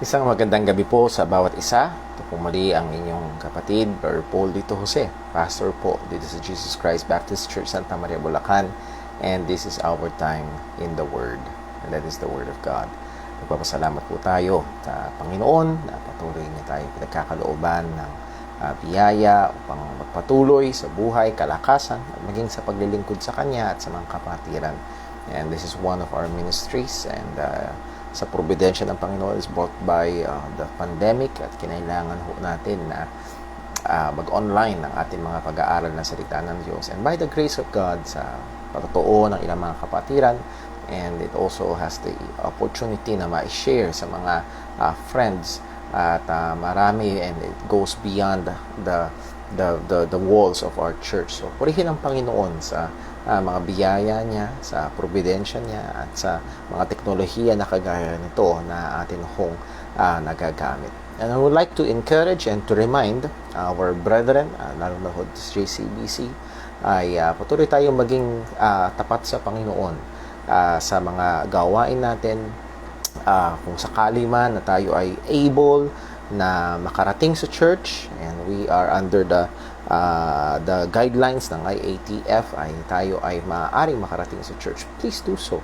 Isang magandang gabi po sa bawat isa. Ito po muli ang inyong kapatid, Brother Paul Dito Jose, pastor po dito sa Jesus Christ Baptist Church, Santa Maria, Bulacan. And this is our time in the Word. And that is the Word of God. Nagpapasalamat po tayo sa Panginoon na patuloy niya tayo pinagkakalooban ng biyaya upang magpatuloy sa buhay, kalakasan, at maging sa paglilingkod sa Kanya at sa mga kapatiran. And this is one of our ministries, and sa providensya ng Panginoon is brought by the pandemic, at kinailangan ho natin na mag-online ng ating mga pag-aaral ng salita ng Diyos. And by the grace of God, sa patotoo ng ilang mga kapatiran, and it also has the opportunity na ma-share sa mga friends, at marami, and it goes beyond the walls of our church. So purihin ang Panginoon sa mga biyaya niya, sa providensya niya, at sa mga teknolohiya na kagaya nito na atin hong nagagamit. And I would like to encourage and to remind our brethren, lalo na ho sa JCBC, ay patuloy tayong maging tapat sa Panginoon sa mga gawain natin. Kung sakali man na tayo ay able na makarating sa church, and we are under the guidelines ng IATF, ay tayo ay maaaring makarating sa church, please do so.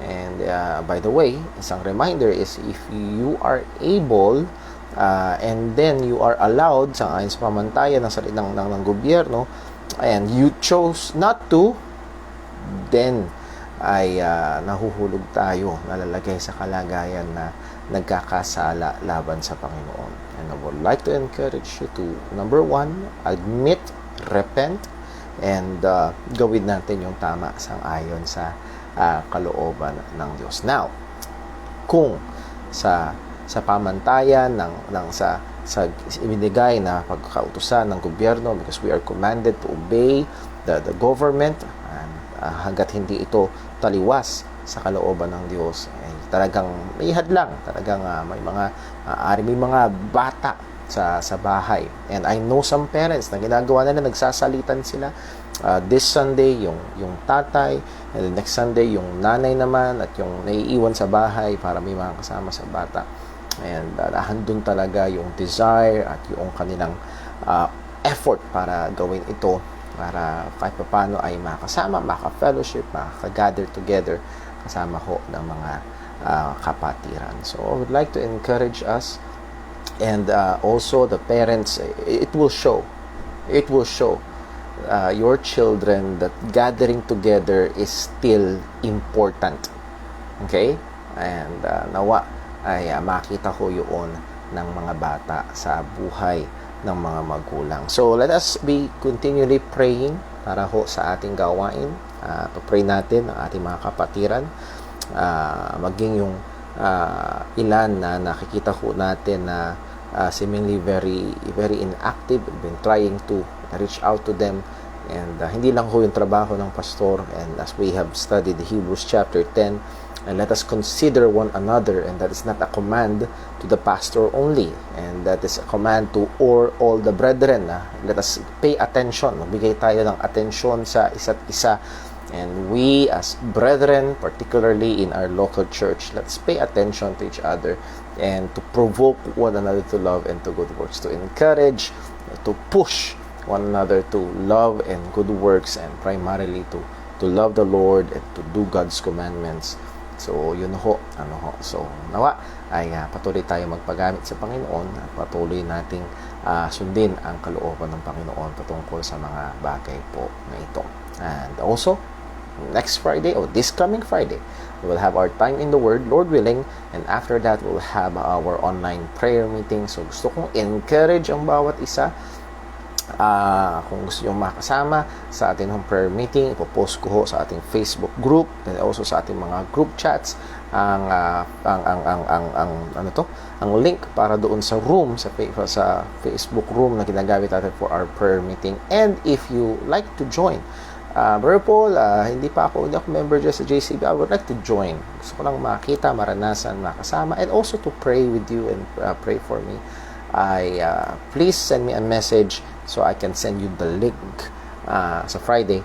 And by the way, isang reminder is, if you are able and then you are allowed sa ayon sa pamantayan ng salita ng gobyerno, and you chose not to, then ay nahuhulog tayo, nalalagay sa kalagayan na nagkakasala laban sa Panginoon. And I would like to encourage you to, number one, admit, repent, and gawin natin yung tama sang-ayon sa kalooban ng Diyos. Now, kung sa pamantayan sa ibinigay na pagkakautusan ng gobyerno, because we are commanded to obey the government, and hanggat hindi ito taliwas sa kalooban ng Diyos, ay talagang may hadlang, talagang may mga bata sa bahay. And I know some parents na ginagawa nila, nagsasalitan sila. This Sunday yung tatay, and the next Sunday yung nanay naman, at yung naiiwan sa bahay para may mga kasama sa bata. And handun talaga yung desire at yung kanilang effort para gawin ito, para kahit paano ay makasama, maka-fellowship, maka-gather together kasama ho ng mga kapatiran. So I would like to encourage us, and also the parents, it will show your children that gathering together is still important. Okay? And nawa ay makita ko yun ng mga bata sa buhay ng mga magulang. So let us be continually praying para ho sa ating gawain. Pray natin ang ating mga kapatiran, maging yung ilan na nakikita ho natin na seemingly very very inactive. We've been trying to reach out to them, and hindi lang ho yung trabaho ng pastor. And as we have studied Hebrews chapter 10, and let us consider one another, and that is not a command to the pastor only, and that is a command to all the brethren. Let us pay attention, magbigay tayo ng atensyon sa isa't isa, and we as brethren, particularly in our local church, let's pay attention to each other, and to provoke one another to love and to good works, to encourage, to push one another to love and good works, and primarily to love the Lord and to do God's commandments. So yun ho, so nawa ay patuloy tayo magpagamit sa Panginoon, at patuloy nating sundin ang kalooban ng Panginoon patungkol sa mga bagay po na ito. And also, next Friday, or this coming Friday, we will have our time in the Word, Lord willing, and after that we'll have our online prayer meeting. So gusto kong encourage ang bawat isa. Kung gusto nyo makasama sa ating home prayer meeting, ipopost ko ho sa ating Facebook group, and also sa ating mga group chats ang link para doon sa room, sa Facebook room na ginagamit natin for our prayer meeting. And if you like to join, Brother Paul, hindi ako member dyan sa JCB, I would like to join. Gusto ko lang makita, maranasan, makasama, and also to pray with you and pray for me. Please send me a message so I can send you the link sa Friday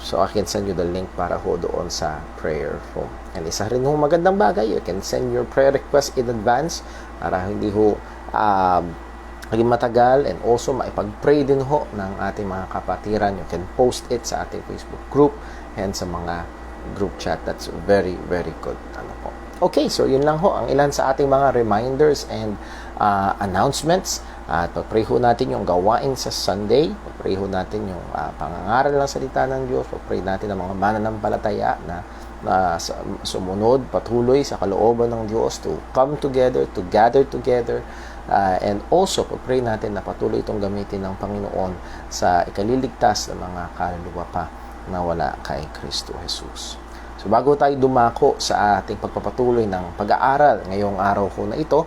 So I can send you the link para ho doon sa prayer room. And isa rin ho magandang bagay, you can send your prayer request in advance para hindi ho maging matagal, and also maipag-pray din ho ng ating mga kapatiran. You can post it sa ating Facebook group and sa mga group chat. That's very, very good. Okay, so yun lang ho ang ilan sa ating mga reminders and announcements. At pag-pray ho natin yung gawain sa Sunday. Pag-pray ho natin yung pangangaral ng salita ng Diyos. Pag-pray natin ang mga mananampalataya na sumunod patuloy sa kalooban ng Diyos to come together, to gather together. And also, pag-pray natin na patuloy itong gamitin ng Panginoon sa ikaliligtas ng mga kaluluwa pa na wala kay Kristo Jesus. So bago tayo dumako sa ating pagpapatuloy ng pag-aaral ngayong araw ko na ito,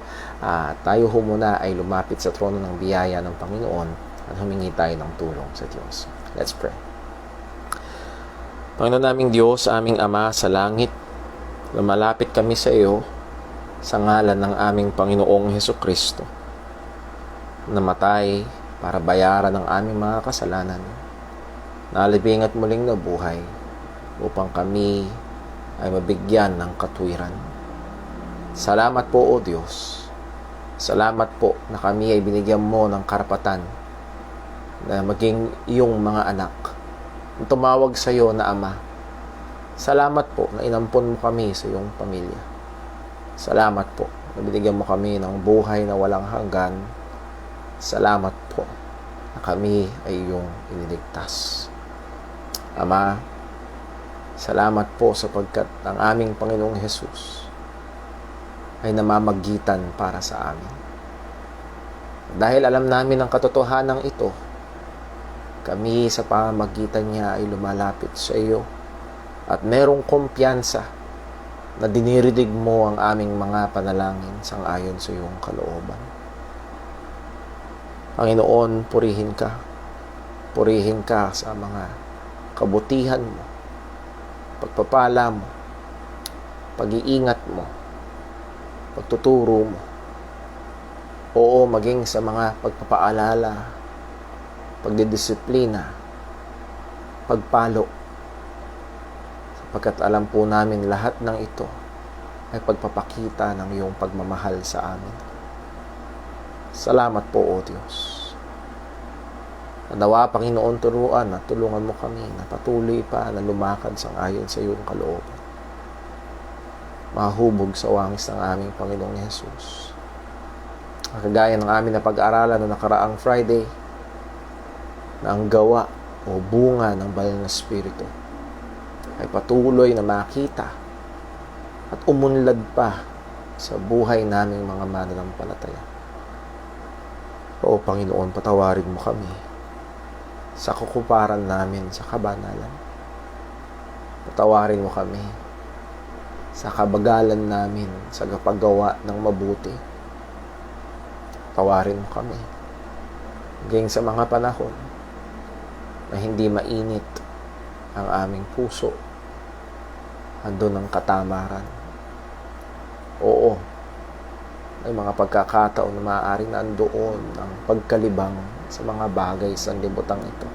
tayo ho muna ay lumapit sa trono ng biyaya ng Panginoon at humingi tayo ng tulong sa Diyos. Let's pray. Panginoon naming Diyos, aming Ama sa langit, lumalapit kami sa iyo sa ngalan ng aming Panginoong Hesukristo, namatay para bayaran ang aming mga kasalanan, nalibing at muling nabuhay upang kami ay mabigyan ng katwiran. Salamat po, O Diyos. Salamat po na kami ay binigyan mo ng karapatan na maging iyong mga anak, tumawag sa iyo na Ama. Salamat po na inampon mo kami sa iyong pamilya. Salamat po na binigyan mo kami ng buhay na walang hanggan. Salamat po na kami ay iyong iniligtas. Ama, salamat po sapagkat ang aming Panginoong Jesus ay namamagitan para sa amin. Dahil alam namin ang katotohanan ito, kami sa pamamagitan niya ay lumalapit sa iyo at merong kumpiyansa na diniridig mo ang aming mga panalangin sang-ayon sa iyong kalooban. Panginoon, purihin ka. Purihin ka sa mga kabutihan mo, pagpapala mo, pag-iingat mo, pagtuturo mo. Oo, maging sa mga pagpapaalala, pagdidisiplina, pagpalo. Sapagkat alam po namin lahat ng ito ay pagpapakita ng iyong pagmamahal sa amin. Salamat po, O Diyos. Nawa, Panginoon, turuan at tulungan mo kami na patuloy pa na lumakad sang-ayon sa iyong kalooban. Mahubog sa wangis ng aming Panginoong Hesus. Kagaya ng amin na pag-aralan na nakaraang Friday, na ang gawa o bunga ng banal na Espiritu ay patuloy na makita at umunlad pa sa buhay naming mga mananampalataya. O Panginoon, patawarin mo kami sa kukuparan namin sa kabanalan. Patawarin mo kami sa kabagalan namin sa paggawa ng mabuti. Patawarin mo kami hanggang sa mga panahon na hindi mainit ang aming puso. Andun ang katamaran. Oo, may mga pagkakataon na maaaring nandoon ang pagkalibang sa mga bagay sa libutang ito.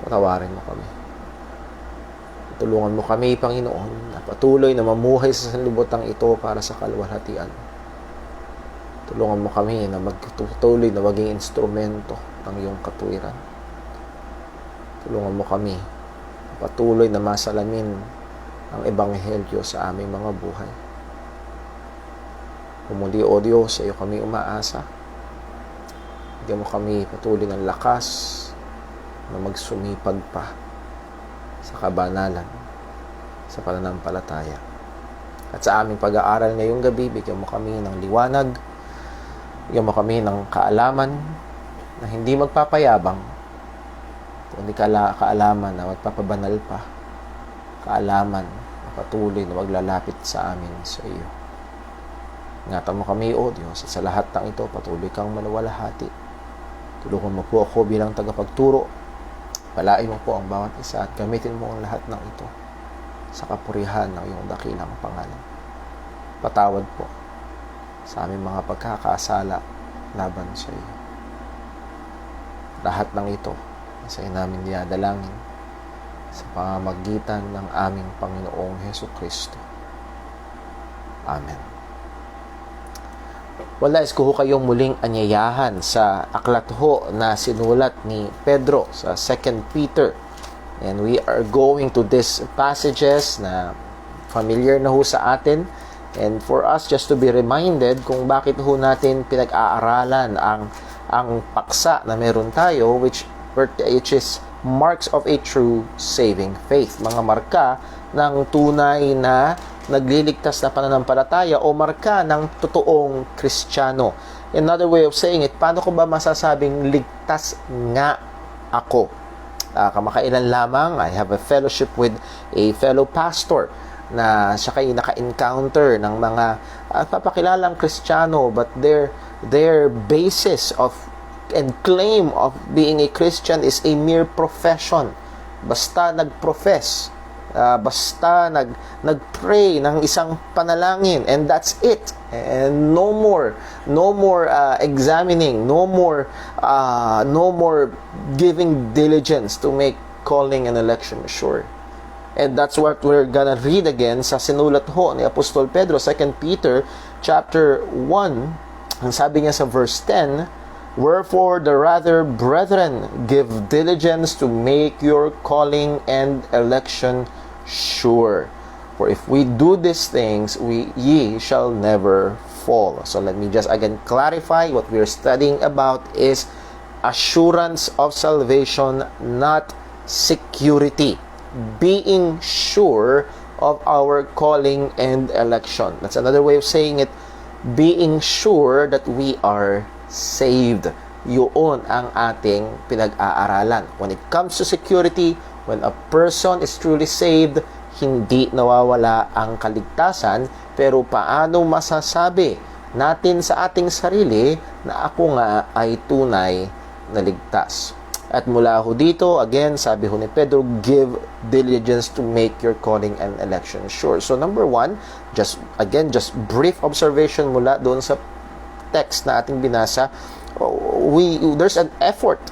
Patawarin mo kami. Tulungan mo kami, Panginoon, na patuloy na mamuhay sa sanlibutan ito para sa kaluwalhatian. Tulungan mo kami na magtutuloy na maging instrumento ng iyong katwiran. Tulungan mo kami na patuloy na masalamin ang Ebanghelyo sa aming mga buhay. Muli, O Diyos, sa iyo kami umaasa. Bigyan mo kami patuloy ng lakas na magsumipag pa sa kabanalan, sa pananampalataya. At sa aming pag-aaral ngayong gabi, bigyan mo kami ng liwanag, bigyan mo kami ng kaalaman na hindi magpapayabang, kundi kaalaman na magpapabanal pa, kaalaman na patuloy na maglalapit sa amin sa iyo. Ingatan mo kami, O Diyos, at sa lahat ng ito, patuloy kang maluwalhati. Tulungan mo po ako bilang tagapagturo. Palain mo po ang bawat isa at gamitin mo ang lahat ng ito sa kapurihan ng iyong dakilang pangalan. Patawad po sa aming mga pagkakasala laban sa iyo. Lahat ng ito Sa namin dinadalangin sa pamamagitan ng aming Panginoong Hesukristo. Amen. Nais ko kayong muling anyayahan sa aklat ho na sinulat ni Pedro sa 2 Peter. And we are going to these passages na familiar na ho sa atin. And for us just to be reminded kung bakit ho natin pinag-aaralan ang paksa na meron tayo which is marks of a true saving faith. Mga marka ng tunay na nagliligtas na pananampalataya o marka ng totoong Kristiyano. Another way of saying it, paano ko ba masasabing ligtas nga ako? Kamakailan lamang, I have a fellowship with a fellow pastor na siya kayo naka-encounter ng mga papakilalang Kristiyano but their basis of and claim of being a Christian is a mere profession. Basta nag-profess, basta nag-pray ng isang panalangin, and that's it. And no more examining, no more giving diligence to make calling and election sure. And that's what we're gonna read again sa sinulat ho ni Apostol Pedro, 2 Peter chapter 1. Ang sabi niya sa verse 10, "Wherefore the rather, brethren, give diligence to make your calling and election sure. For if we do these things, ye shall never fall." So let me just again clarify what we're studying about is assurance of salvation, not security. Being sure of our calling and election. That's another way of saying it. Being sure that we are saved. Yun ang ating pinag-aaralan. When it comes to security, when a person is truly saved, hindi nawawala ang kaligtasan, pero paano masasabi natin sa ating sarili na ako nga ay tunay na ligtas? At mula ho dito, again, sabi ho ni Pedro, give diligence to make your calling and election sure. So number 1, just brief observation mula doon sa text na ating binasa. There's an effort.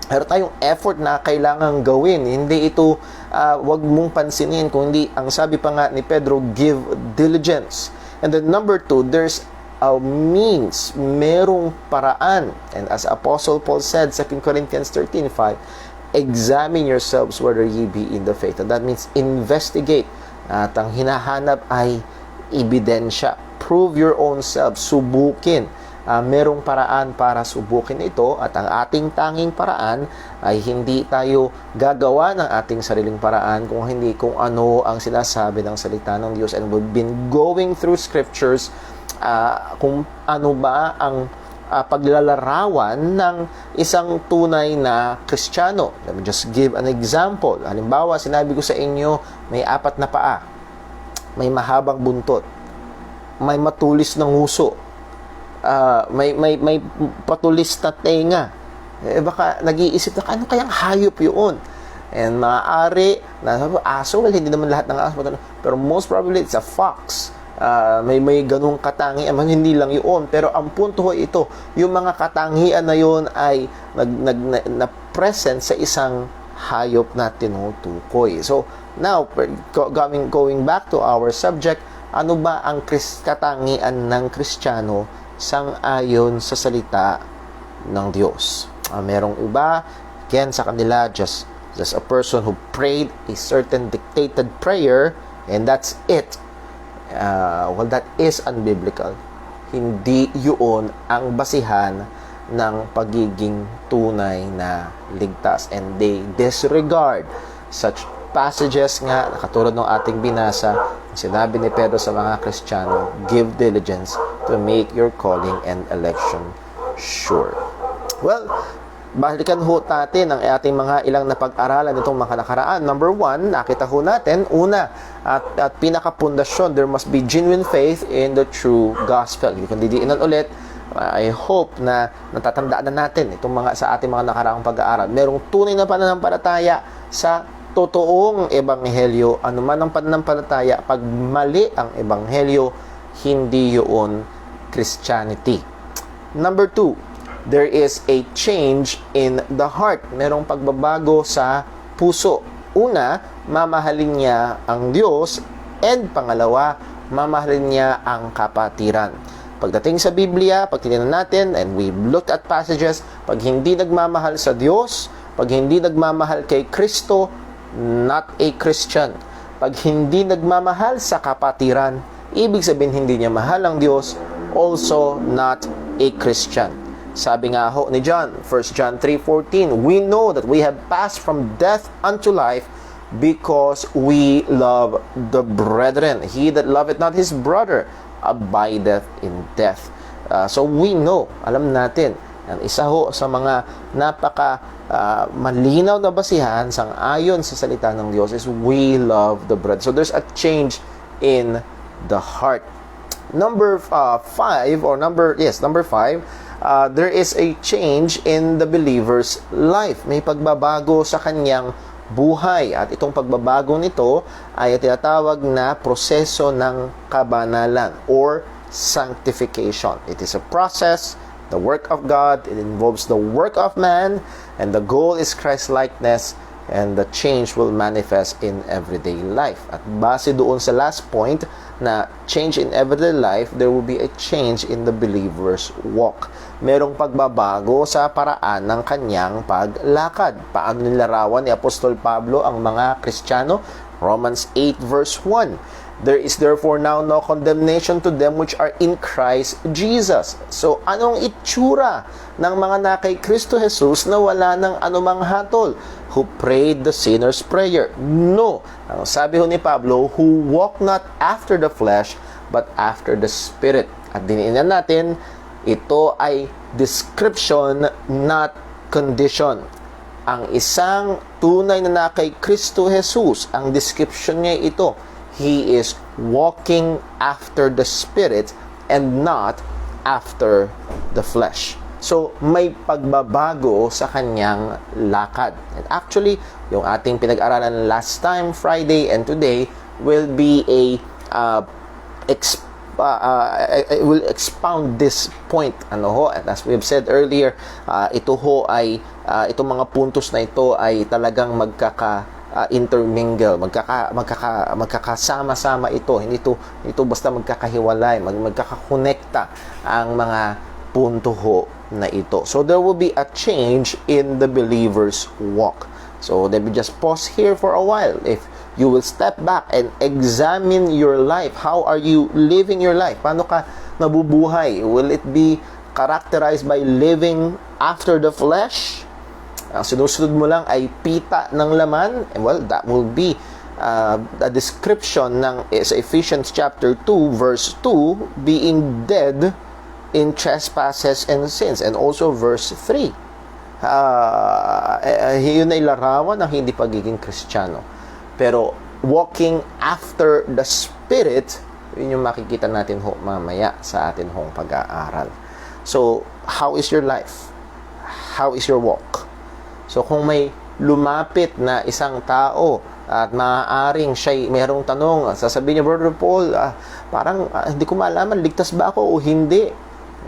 Meron tayong effort na kailangang gawin. Hindi ito wag mong pansinin, kundi ang sabi pa nga ni Pedro, give diligence. And then number 2, there's a means, merong paraan. And as Apostle Paul said, 2 Corinthians 13:5, examine yourselves whether ye be in the faith. And that means investigate. At ang hinahanap ay ebidensya. Prove your own self. Subukin. Merong paraan para subukin ito, at ang ating tanging paraan ay hindi tayo gagawa ng ating sariling paraan kung ano ang sinasabi ng salita ng Diyos. And we've been going through scriptures kung ano ba ang paglalarawan ng isang tunay na Kristiyano. Let me just give an example. Halimbawa, sinabi ko sa inyo, may 4 na paa, may mahabang buntot, may matulis na nguso, may patulis na tenga. Baka nag-iisip na, ano kayang hayop yun? And maaari na aso, well, hindi naman lahat ng aso, pero most probably it's a fox. May ganung katangian, hindi lang yun, pero ang punto ho ito, yung mga katangian na yun ay na-present sa isang hayop na tinutukoy. So now, going back to our subject, ano ba ang katangian ng Kristiyano sang-ayon sa salita ng Diyos? Merong iba, again sa kanila, just a person who prayed a certain dictated prayer and that's it. Well, that is unbiblical. Hindi yun ang basihan ng pagiging tunay na ligtas, and they disregard such passages nga katulad ng ating binasa. Sinabi ni Pedro sa mga Kristiyano, give diligence to make your calling and election sure. Well, balikan ho natin ang ating mga ilang napag-aralan nitong mga nakaraan. Number 1, nakita ho natin, una, at pinakapundasyon, there must be genuine faith in the true gospel. Hindi ko didiinan ulit. I hope na natatandaan na natin itong sa ating mga nakaraang pag-aaral. Merong tunay na pananampalataya sa totoong ebanghelyo. Ano man ang pananampalataya, pag mali ang ebanghelyo, hindi yun Christianity. Number 2, there is a change in the heart. Merong pagbabago sa puso. Una, mamahalin niya ang Diyos, and pangalawa, mamahalin niya ang kapatiran. Pagdating sa Biblia, pag tinignan natin, and we looked at passages, pag hindi nagmamahal sa Diyos, pag hindi nagmamahal kay Kristo, not a Christian. Pag hindi nagmamahal sa kapatiran, ibig sabihin hindi niya mahal ang Diyos, also not a Christian. Sabi nga ho ni John, 1 John 3:14, we know that we have passed from death unto life because we love the brethren. He that loveth not his brother abideth in death. So we know, alam natin, ang isa ho sa mga napaka malinaw na basihan sang-ayon sa salita ng Diyos is we love the brethren. So there's a change in the heart. Number 5, there is a change in the believer's life. May pagbabago sa kanyang buhay. At itong pagbabago nito ay tinatawag na proseso ng kabanalan or sanctification. It is a process, the work of God. It involves the work of man, and the goal is Christ-likeness, and the change will manifest in everyday life. At base doon sa last point na change in everyday life, there will be a change in the believer's walk. Merong pagbabago sa paraan ng kanyang paglakad. Paano nilarawan ni Apostol Pablo ang mga Kristiyano? Romans 8 verse 1. There is therefore now no condemnation to them which are in Christ Jesus. So, anong itsura ng mga na kay Kristo Jesus na wala ng anumang hatol? Who prayed the sinner's prayer? No. Ang sabi ho ni Pablo, who walk not after the flesh, but after the Spirit. At diniinan natin, ito ay description, not condition. Ang isang tunay na kay Kristo Jesus, ang description niya ito, he is walking after the Spirit and not after the flesh. So, may pagbabago sa kanyang lakad. And actually, yung ating pinag-aralan last time, Friday, and today, will be will expound this point. And as we've said earlier, ito ho ay, itong mga puntos na ito ay talagang intermingle, magkakasama-sama ito. Hindi ito basta magkakahiwalay, magkakakonekta ang mga punto ho na ito. So there will be a change in the believer's walk. So let me just pause here for a while. If you will step back and examine your life, how are you living your life? Paano ka nabubuhay? Will it be characterized by living after the flesh? Ang sinusunod mo lang ay pita ng laman? Well, that will be a description ng Ephesians chapter 2 verse 2, being dead in trespasses and sins, and also verse 3. Yun ay larawan ng hindi pagiging Kristiyano. Pero walking after the Spirit, yun yung makikita natin ho mamaya sa atin hong pag-aaral. So, how is your life? How is your walk? So, kung may lumapit na isang tao at maaaring siya'y mayroong tanong, sasabihin niya, Brother Paul, parang hindi ko malaman, ligtas ba ako o hindi?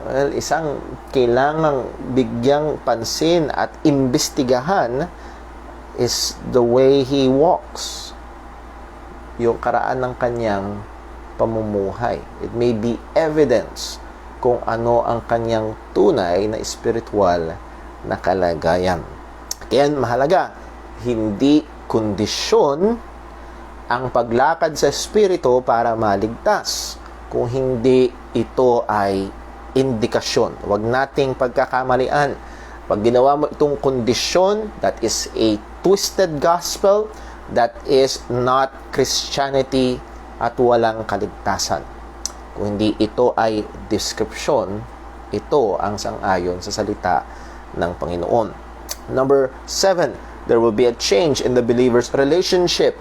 Well, isang kailangang bigyang pansin at imbestigahan is the way he walks. Yung karaan ng kanyang pamumuhay. It may be evidence kung ano ang kanyang tunay na spiritual na kalagayan. Kaya mahalaga, hindi kondisyon ang paglakad sa Espiritu para maligtas. Kung hindi, ito ay indikasyon. Huwag nating pagkakamalian. Pag ginawa mo itong kondisyon, that is a twisted gospel, that is not Christianity at walang kaligtasan. Kung hindi ito ay description, ito ang sang-ayon sa salita ng Panginoon. Number 7, there will be a change in the believer's relationship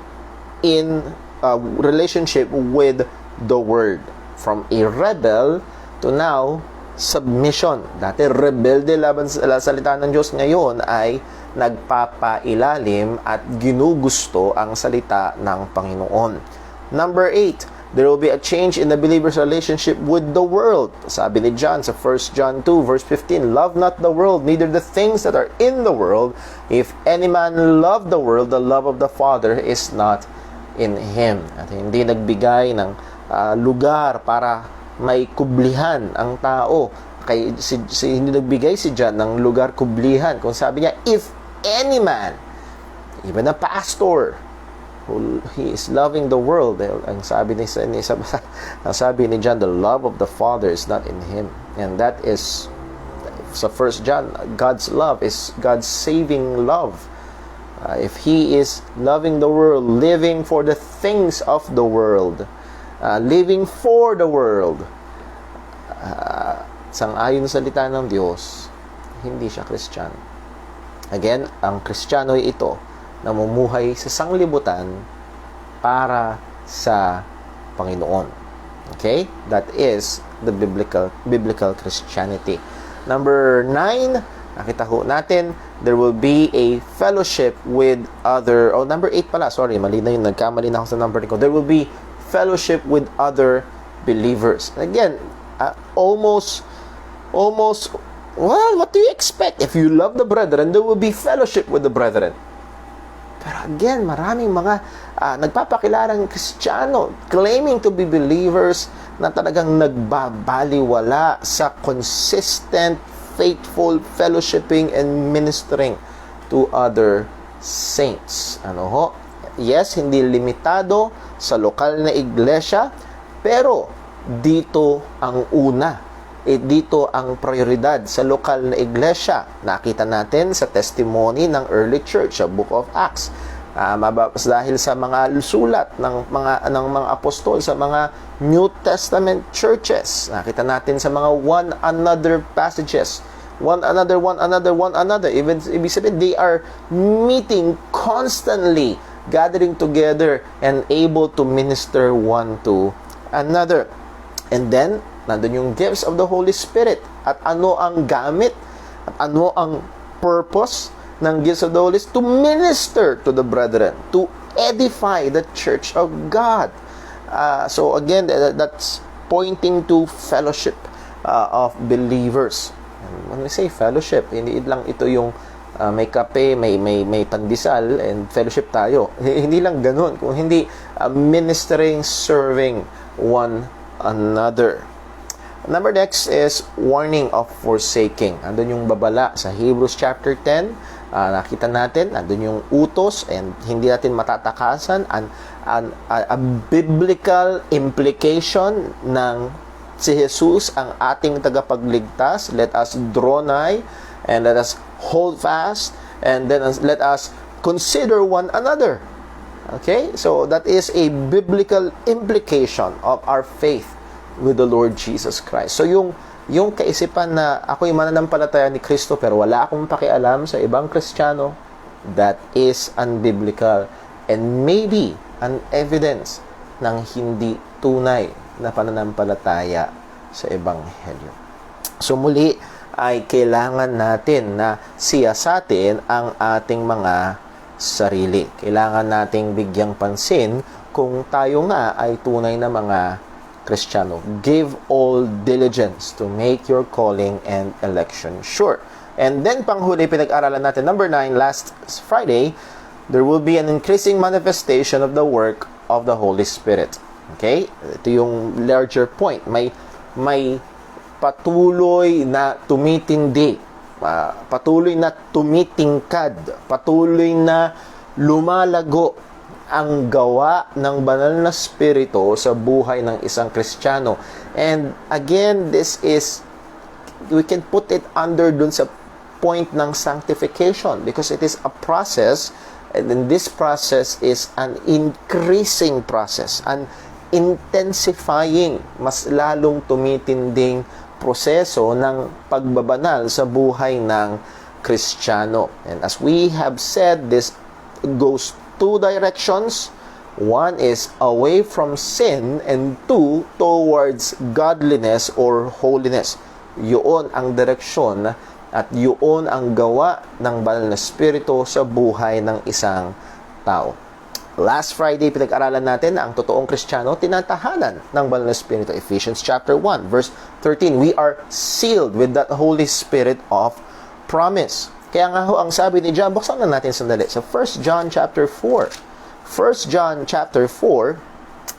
with the Word. From a rebel to now, submission. Dati rebelde laban sa salita ng Diyos, ngayon ay nagpapailalim at ginugusto ang salita ng Panginoon. Number 8, There will be a change in the believer's relationship with the world. Sabi ni John sa 1 John 2 verse 15, love not the world, neither the things that are in the world. If any man love the world, the love of the Father is not in him. At hindi nagbigay ng lugar para may kublihan ang tao. Hindi nagbigay si John ng lugar kublihan. Kung sabi niya, if any man, even a pastor, he is loving the world. Ang sabi ni John, the love of the Father is not in him. And that is, sa 1 John, God's love is God's saving love. If he is loving the world, living for the things of the world, living for the world, sang-ayon sa salita ng Diyos, hindi siya Kristiyano. Again, ang Kristiyano ay ito, namumuhay sa sanglibutan para sa Panginoon. Okay? That is the biblical Christianity. Number 9, nakita ho natin, there will be a fellowship with other, number 8 pala, sorry, mali na yun, nagkamali na ako sa number ko. There will be fellowship with other believers. Again, almost, well, what do you expect? If you love the brethren, there will be fellowship with the brethren. Pero again, maraming mga nagpapakilalang Kristiyano claiming to be believers na talagang nagbabaliwala sa consistent, faithful fellowshipping and ministering to other saints. Ano ho? Yes, hindi limitado sa lokal na iglesia, pero dito ang una. Dito ang prioridad sa lokal na iglesia. Nakita natin sa testimony ng early church sa Book of Acts. Dahil sa mga sulat ng mga apostol sa mga New Testament churches. Nakita natin sa mga one another passages. One another. Ibig sabihin, they are meeting constantly, gathering together and able to minister one to another. And then, nandun yung gifts of the Holy Spirit. At ano ang gamit? At ano ang purpose ng gifts of the Holy Spirit? To minister to the brethren. To edify the church of God. So again, that's pointing to fellowship of believers. And when we say fellowship, hindi lang ito yung may kape, may pandesal, and fellowship tayo. Hindi lang ganun. Kung hindi ministering, serving one another. Number next is warning of forsaking. Andun yung babala sa Hebrews chapter 10. Nakita natin, andun yung utos and hindi natin matatakasan a biblical implication ng si Jesus ang ating tagapagligtas. Let us draw nigh and let us hold fast and then let us consider one another. Okay? So that is a biblical implication of our faith with the Lord Jesus Christ. So yung kaisipan na ako'y mananampalataya ni Kristo pero wala akong pakialam sa ibang Kristiyano, that is unbiblical and maybe an evidence ng hindi tunay na pananampalataya sa Ebanghelyo. So muli ay kailangan natin na siyasatin ang ating mga sarili. Kailangan nating bigyang pansin kung tayo nga ay tunay na mga Kristiyano. Give all diligence to make your calling and election sure. And then panghuli, pinag-aralan natin, number 9, last Friday, there will be an increasing manifestation of the work of the Holy Spirit. Okay? Ito yung larger point. May patuloy na tumitindi, patuloy na tumitingkad, patuloy na lumalago ang gawa ng banal na spirito sa buhay ng isang Kristiyano. And again, this is, we can put it under dun sa point ng sanctification because it is a process, and then this process is an increasing process, an intensifying, mas lalong tumitinding proseso ng pagbabanal sa buhay ng Kristiyano. And as we have said, this goes two directions. One is away from sin and two, towards godliness or holiness. Yun ang direksyon at yun ang gawa ng banal na spirito sa buhay ng isang tao. Last Friday, pinag-aralan natin na ang totoong Kristiyano, tinatahanan ng Banal na Espiritu. Ephesians chapter 1, verse 13. We are sealed with that Holy Spirit of promise. Kaya nga ho, ang sabi ni John, buksan na natin sandali. Sa 1 John chapter 4. 1 John chapter 4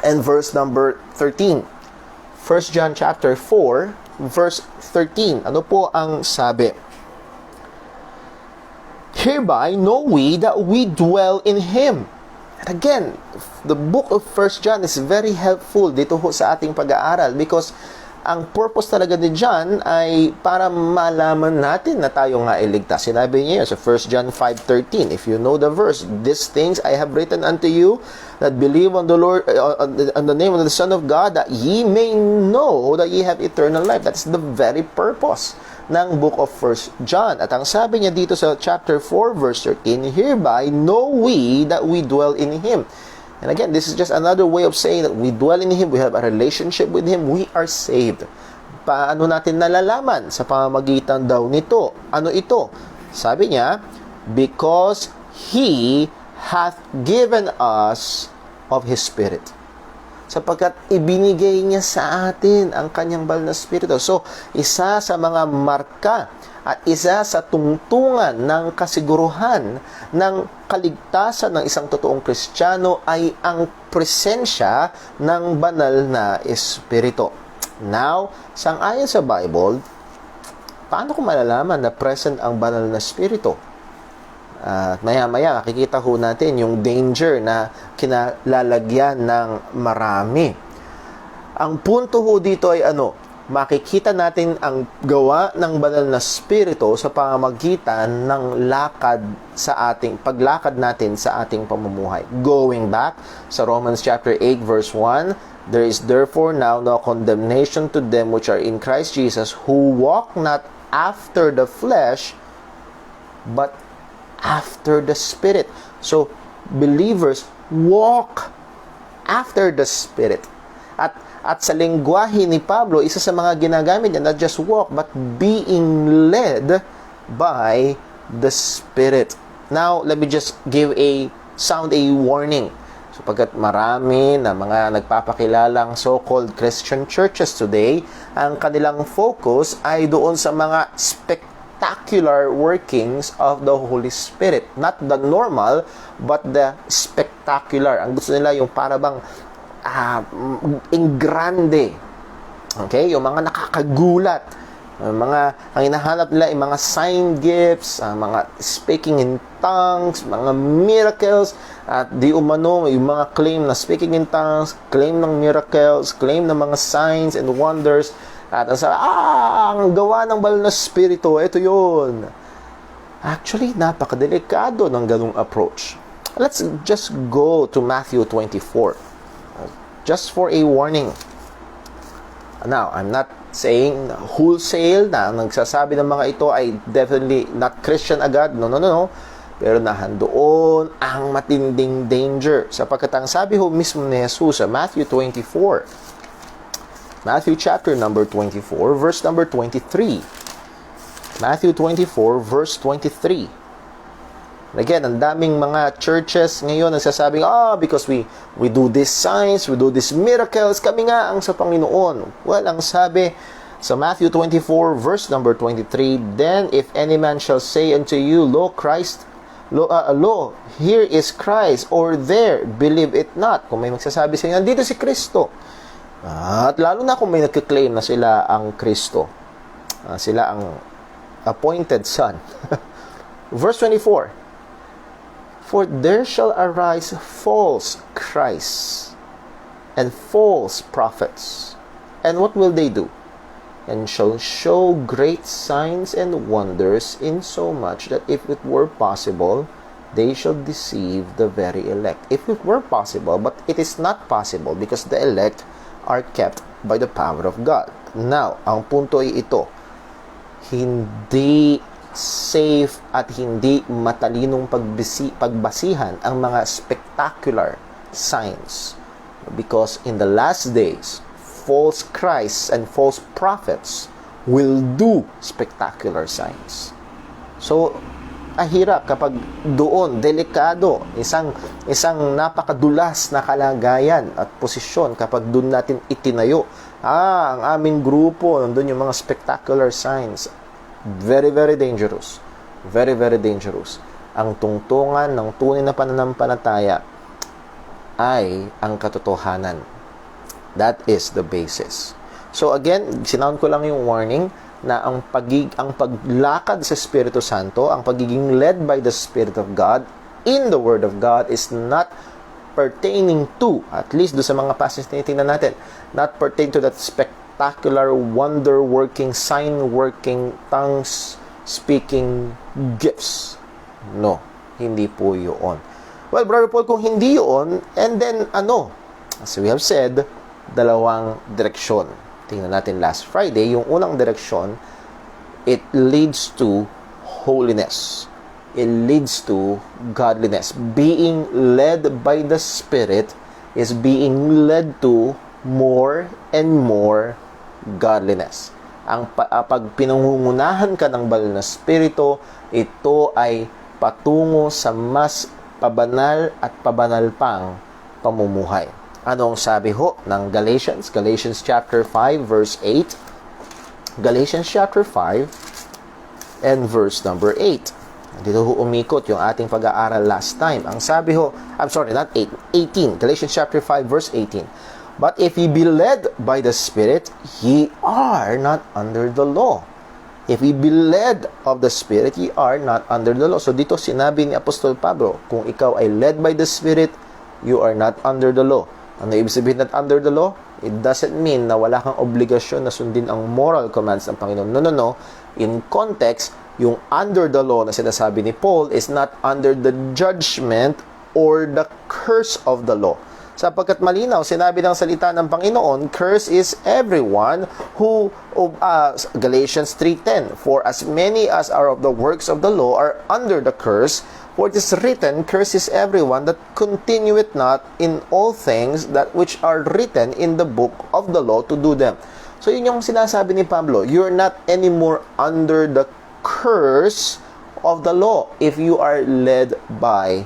and verse number 13. 1 John chapter 4, verse 13. Ano po ang sabi? Hereby know we that we dwell in Him. And again, the book of 1 John is very helpful dito ho sa ating pag-aaral because ang purpose talaga ni John ay para malaman natin na tayo nga iligtas. Sinabi niya sa 1 John 5:13, if you know the verse, these things I have written unto you that believe on the Lord, on the name of the Son of God, that ye may know that ye have eternal life. That's the very purpose ng book of 1 John. At ang sabi niya dito sa chapter 4 verse 13, hereby know we that we dwell in Him. And again, this is just another way of saying that we dwell in Him, we have a relationship with Him, we are saved. Paano natin nalalaman? Sa pamamagitan daw nito. Ano ito? Sabi niya, because He hath given us of His Spirit. Sapagkat ibinigay niya sa atin ang kanyang banal na Espiritu. So, isa sa mga marka at isa sa tungtungan ng kasiguruhan ng kaligtasan ng isang totoong Kristiyano ay ang presensya ng banal na Espiritu. Now, sang-ayon sa Bible, paano ko malalaman na present ang banal na Espiritu? Maya-maya, makikita ho natin yung danger na kinalalagyan ng marami. Ang punto ho dito ay ano? Makikita natin ang gawa ng banal na Espiritu sa pamamagitan ng paglakad natin sa ating pamumuhay. Going back sa Romans chapter 8 verse 1, there is therefore now no condemnation to them which are in Christ Jesus, who walk not after the flesh, but after the Spirit. So, believers walk after the Spirit. At sa lengguwahe ni Pablo, isa sa mga ginagamit niya, not just walk, but being led by the Spirit. Now, let me just sound a warning. Sapagkat marami na mga nagpapakilalang so-called Christian churches today, ang kanilang focus ay doon sa mga spectacular workings of the Holy Spirit. Not the normal, but the spectacular. Ang gusto nila yung parabang in grande. Okay? Yung mga nakakagulat. Ang hinahanap nila ay mga sign gifts, mga speaking in tongues, mga miracles, at di umano, yung mga claim na speaking in tongues, claim ng miracles, claim ng mga signs and wonders. At ang gawa ng banal na Espiritu, ito yun. Actually, napakadelikado ng ganung approach. Let's just go to Matthew 24. Just for a warning. Now, I'm not saying wholesale na nagsasabi ng mga ito ay definitely not Christian agad. No. Pero nahandoon ang matinding danger. Sapagkat ang sabi ho mismo ni Jesus sa Matthew 24. Matthew chapter number 24, verse number 23. Matthew 24, verse 23. Again, ang daming mga churches ngayon nagsasabing, because we do these signs, we do these miracles, kami nga ang sa Panginoon. Well, ang sabi sa Matthew 24, verse number 23, then if any man shall say unto you, lo, here is Christ, or there, believe it not. Kung may magsasabi sa inyo, nandito si Kristo. At lalo na kung may nagkiklaim na sila ang Kristo. Sila ang appointed son. Verse 24, for there shall arise false Christs and false prophets. And what will they do? And shall show great signs and wonders, insomuch that if it were possible, they shall deceive the very elect. If it were possible, but it is not possible because the elect are kept by the power of God. Now, ang punto ay ito. Hindi safe at hindi matalinong pagbasihan ang mga spectacular signs. Because in the last days, false Christs and false prophets will do spectacular signs. So, ahirap kapag doon, delikado, isang napakadulas na kalagayan at posisyon kapag doon natin itinayo. Ang aming grupo, nandun yung mga spectacular signs. Very, very dangerous. Very, very dangerous. Ang tungtungan ng tunay na pananampalataya ay ang katotohanan. That is the basis. So again, sinound ko lang yung warning na ang paglakad sa Espiritu Santo, ang pagiging led by the Spirit of God in the Word of God is not pertaining to, at least do sa mga passages na tingnan natin, not pertain to that spectacular, wonder-working, sign-working, tongues-speaking gifts. No, hindi po yun. Well, Brother Paul, kung hindi yun, and then as we have said, dalawang direksyon. Tingnan natin last Friday, yung unang direksyon, it leads to holiness. It leads to godliness. Being led by the Spirit is being led to more and more godliness. Pag pinangungunahan ka ng banal na Espiritu, ito ay patungo sa mas pabanal at pabanal pang pamumuhay. Anong sabi ho ng Galatians? Galatians chapter 5 verse 8. Galatians chapter 5 and verse number 8. Dito ho umikot yung ating pag-aaral last time. Ang sabi ho, not 8, 18. Galatians chapter 5 verse 18. But if ye be led by the Spirit, ye are not under the law. If ye be led of the Spirit, ye are not under the law. So dito sinabi ni Apostol Pablo, kung ikaw ay led by the Spirit, you are not under the law. Ano ibig sabihin not under the law? It doesn't mean na wala kang obligasyon na sundin ang moral commands ng Panginoon. No. In context, yung under the law na sinasabi ni Paul is not under the judgment or the curse of the law. Sapagkat malinaw, sinabi ng salita ng Panginoon, curse is everyone who, Galatians 3:10, for as many as are of the works of the law are under the curse, for it is written, curse is everyone that continueth not in all things that which are written in the book of the law to do them. So yun yung sinasabi ni Pablo, you're not anymore under the curse of the law if you are led by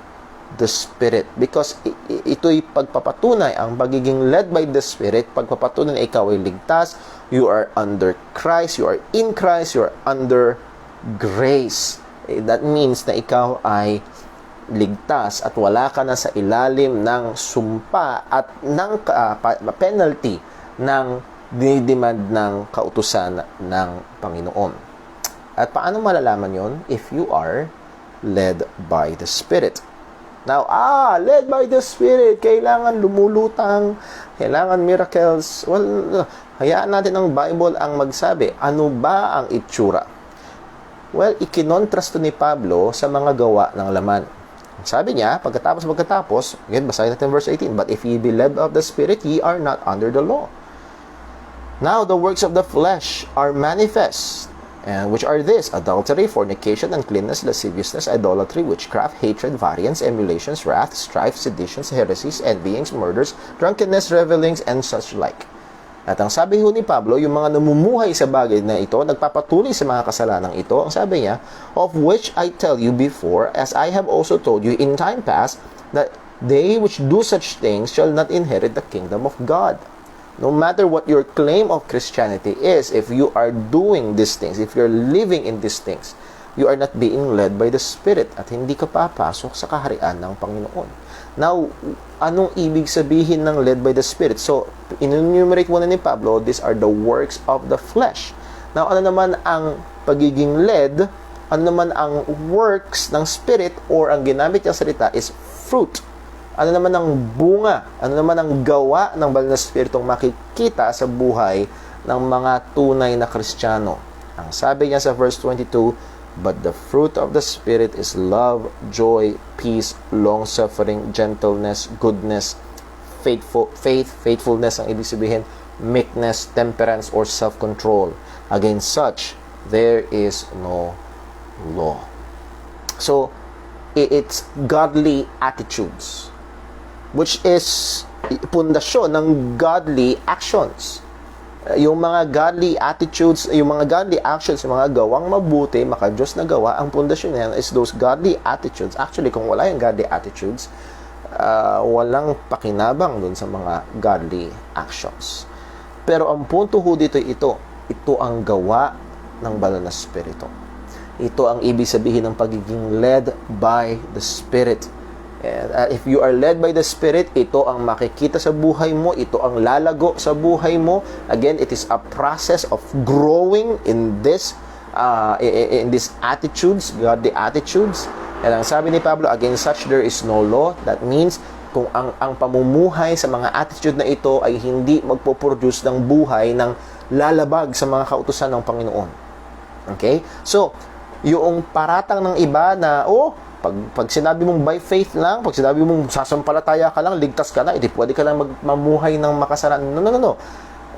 the Spirit. Because ito'y pagpapatunay, ang pagiging led by the Spirit, pagpapatunay na ikaw ay ligtas, you are under Christ, you are in Christ, you are under grace. That means na ikaw ay ligtas at wala ka na sa ilalim ng sumpa at ng penalty ng dinidemand ng kautusan ng Panginoon. At paano malalaman yon? If you are led by the Spirit. Now, led by the Spirit, kailangan lumulutang, kailangan miracles. Well, hayaan natin ang Bible ang magsabi. Ano ba ang itsura? Well, ikinontrast to ni Pablo sa mga gawa ng laman. Sabi niya, pagkatapos, again, basahin natin verse 18, but if ye be led of the Spirit, ye are not under the law. Now, the works of the flesh are manifest, and which are this: adultery, fornication, uncleanness, lasciviousness, idolatry, witchcraft, hatred, variance, emulations, wrath, strife, seditions, heresies, envyings, murders, drunkenness, revelings, and such like. At ang sabi ho ni Pablo, yung mga namumuhay sa bagay na ito, nagpapatuloy sa mga kasalanang ito, ang sabi niya, of which I tell you before, as I have also told you in time past, that they which do such things shall not inherit the kingdom of God. No matter what your claim of Christianity is, if you are doing these things, if you're living in these things, you are not being led by the Spirit at hindi ka papasok sa kaharian ng Panginoon. Now, anong ibig sabihin ng led by the Spirit? So, enumerate muna ni Pablo, these are the works of the flesh. Now, ano naman ang pagiging led? Ano naman ang works ng Spirit or ang ginamit niyang salita is fruit. Ano naman ang bunga? Ano naman ang gawa ng banal na Spiritong makikita sa buhay ng mga tunay na Kristiyano? Ang sabi niya sa verse 22, but the fruit of the Spirit is love, joy, peace, long-suffering, gentleness, goodness, faithfulness ang ibig sabihin, meekness, temperance, or self-control. Against such, there is no law. So, it's godly attitudes, which is pundasyon ng godly actions. Yung mga godly attitudes, yung mga godly actions, yung mga gawang mabuti, maka-Diyos na gawa, ang pundasyon niyan is those godly attitudes. Actually, kung wala yung godly attitudes, walang pakinabang dun sa mga godly actions. Pero ang punto ho dito ito ang gawa ng banal na Espiritu. Ito ang ibig sabihin ng pagiging led by the Spirit. And if you are led by the Spirit, ito ang makikita sa buhay mo, ito ang lalago sa buhay mo. Again, it is a process of growing in these attitudes, godly attitudes. And ang sabi ni Pablo, against such there is no law. That means, kung ang pamumuhay sa mga attitude na ito ay hindi magpo-produce ng buhay ng lalabag sa mga kautusan ng Panginoon. Okay? So, yung paratang ng iba na, pag sinabi mong by faith lang, pag sinabi mong sasampalataya ka lang, ligtas ka na, hindi pwede ka lang mamuhay ng makasalanan. No.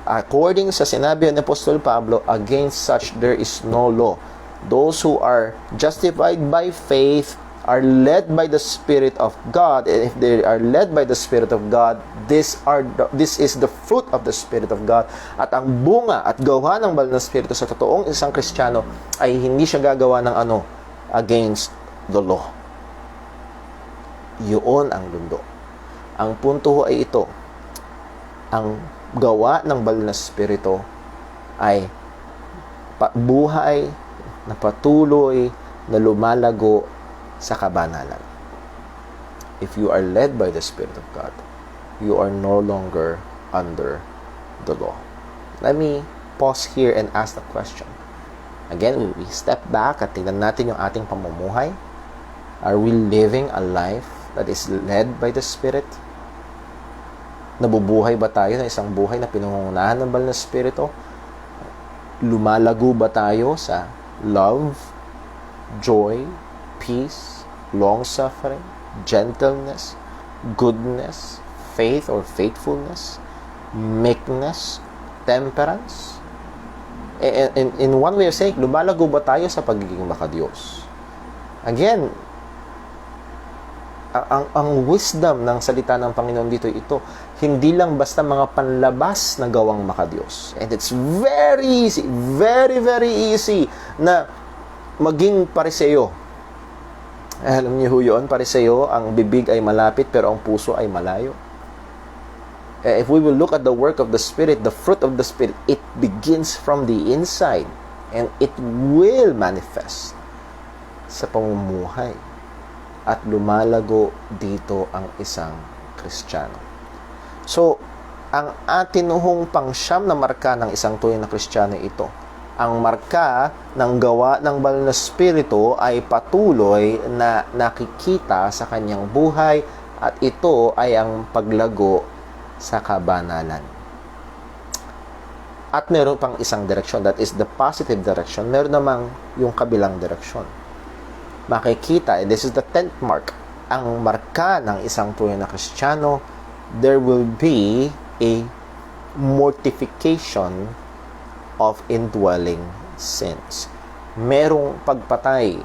According sa sinabi ni Apostol Pablo, against such there is no law. Those who are justified by faith are led by the Spirit of God. And if they are led by the Spirit of God, this is the fruit of the Spirit of God. At ang bunga at gawa ng banal na Espiritu sa totoong isang Kristiyano ay hindi siya gagawa ng against the law. Yun ang lundo. Ang punto ho ay ito. Ang gawa ng banal na Espiritu ay buhay na patuloy na lumalago sa kabanalan. If you are led by the Spirit of God, you are no longer under the law. Let me pause here and ask the question. Again, we step back at tingnan natin yung ating pamumuhay. Are we living a life that is led by the Spirit? Nabubuhay ba tayo ng isang buhay na pinangungunahan ng banal na Espiritu? Lumalago ba tayo sa love, joy, peace, long-suffering, gentleness, goodness, faith or faithfulness, meekness, temperance? In one way of saying, lumalago ba tayo sa pagiging maka-Diyos? Again, ang wisdom ng salita ng Panginoon dito ito, hindi lang basta mga panlabas na gawang maka-Diyos. And it's very easy, very, very easy na maging Pariseo. Alam niyo ho yun, Pariseo, ang bibig ay malapit pero ang puso ay malayo. If we will look at the work of the Spirit, the fruit of the Spirit, it begins from the inside and it will manifest sa pamumuhay. At lumalago dito ang isang Kristiyano. So, ang atin hong pangsyam na marka ng isang tunay na Kristiyano ito. Ang marka ng gawa ng banal na Espiritu ay patuloy na nakikita sa kanyang buhay at ito ay ang paglago sa kabanalan. At meron pang isang direksyon, that is the positive direction. Meron namang yung kabilang direksyon. Makikita, and this is the 10th mark, ang marka ng isang tunay na Kristiyano, there will be a mortification of indwelling sins. Merong pagpatay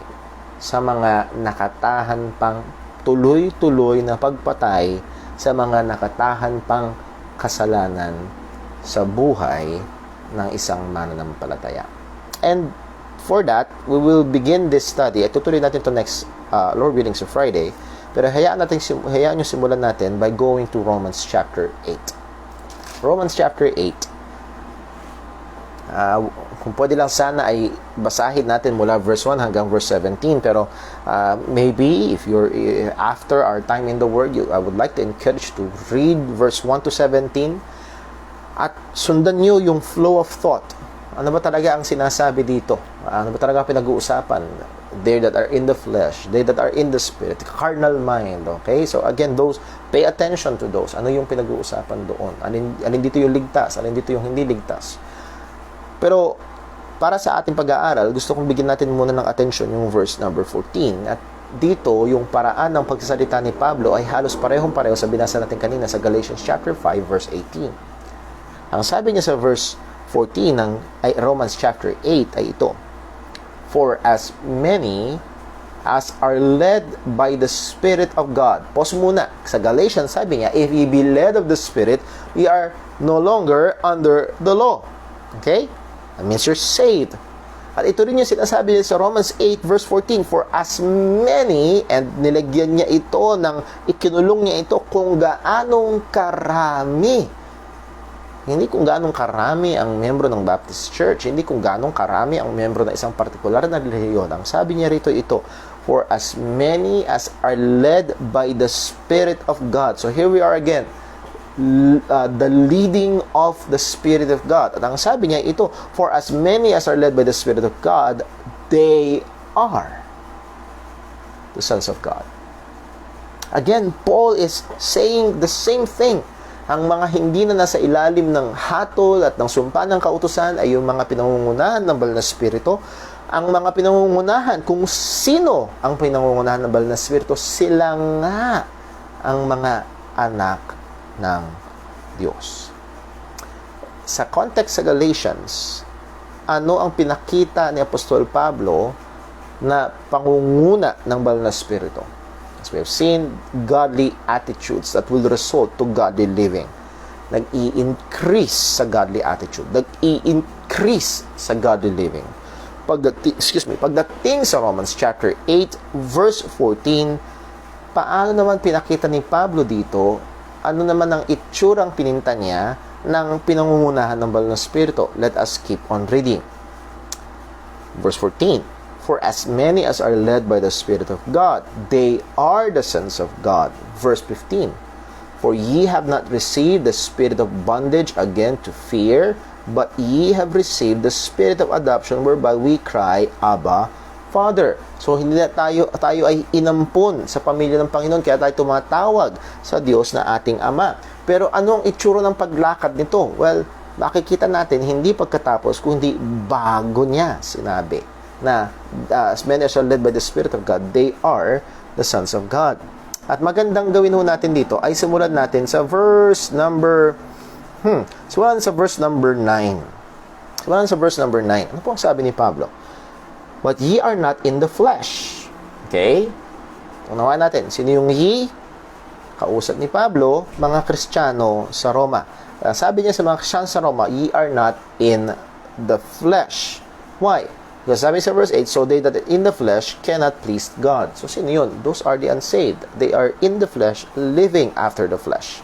sa mga nakatahan pang tuloy-tuloy na pagpatay sa mga nakatahan pang kasalanan sa buhay ng isang mananampalataya. And for that, we will begin this study. At tutuloy natin to next, Lord willing, sa Friday. Pero hayaan nyo simulan natin by going to Romans chapter 8. Romans chapter 8. Kung pwede lang sana ay basahin natin mula verse 1 hanggang verse 17. Pero maybe if you're after our time in the Word, I would like to encourage to read verse 1 to 17 at sundan nyo yung flow of thought. Ano ba talaga ang sinasabi dito? Ano ba talaga pinag-uusapan? They that are in the flesh, they that are in the spirit, carnal mind. Okay? So again, those, pay attention to those. Ano yung pinag-uusapan doon? Alin dito yung ligtas? Alin dito yung hindi ligtas? Pero para sa ating pag-aaral, gusto kong bigyan natin muna ng attention yung verse number 14. At dito, yung paraan ng pagsasalita ni Pablo ay halos parehong-pareho sa binasa natin kanina sa Galatians chapter 5 verse 18. Ang sabi niya sa verse 14 ng Romans chapter 8 ay ito. For as many as are led by the Spirit of God. Pause muna. Sa Galatians, sabi niya, if ye be led of the Spirit, we are no longer under the law. Okay? That means you're saved. At ito rin yung sinasabi niya sa Romans 8 verse 14, for as many, and nilagyan niya ito ikinulong niya ito kung gaanong karami. Hindi kung gaanong karami ang membro ng Baptist Church, hindi kung gaanong karami ang membro ng isang partikular na relihiyon. Ang sabi niya rito ito, for as many as are led by the Spirit of God. So here we are again, the leading of the Spirit of God. At ang sabi niya ito, for as many as are led by the Spirit of God, they are the sons of God. Again, Paul is saying the same thing. Ang mga hindi na nasa ilalim ng hatol at ng sumpa ng kautusan ay yung mga pinangungunahan ng banal na Espiritu. Ang mga pinangungunahan, kung sino ang pinangungunahan ng banal na Espiritu, sila nga ang mga anak ng Diyos. Sa context sa Galatians, ano ang pinakita ni Apostol Pablo na pangunguna ng banal na Espiritu? As we have seen, godly attitudes that will result to godly living. Nag-i-increase sa godly attitude. Nag-i-increase sa godly living. Pagdating sa Romans chapter 8, verse 14, paano naman pinakita ni Pablo dito? Ano naman ang itsurang pininta niya ng pinangungunahan ng banal na Espiritu? Let us keep on reading. Verse 14, for as many as are led by the Spirit of God, they are the sons of God. Verse 15, for ye have not received the spirit of bondage again to fear, but ye have received the Spirit of adoption, whereby we cry, Abba, Father. So, hindi na tayo ay inampun sa pamilya ng Panginoon, kaya tayo tumatawag sa Diyos na ating Ama. Pero anong itsura ng paglakad nito? Well, makikita natin, hindi pagkatapos, kundi bago niya sinabi na as many as are led by the Spirit of God, they are the sons of God. At magandang gawin ho natin dito ay simulan natin sa verse number simulan sa verse number 9. Simulan sa verse number 9. Ano po ang sabi ni Pablo? But ye are not in the flesh. Okay? Unawaan natin, sino yung ye? Kausap ni Pablo, mga Kristiyano sa Roma. Sabi niya sa mga Kristiyano sa Roma, ye are not in the flesh. Why? Because sabi sa verse 8, so they that are in the flesh cannot please God. So sino yun? Those are the unsaved. They are in the flesh, living after the flesh.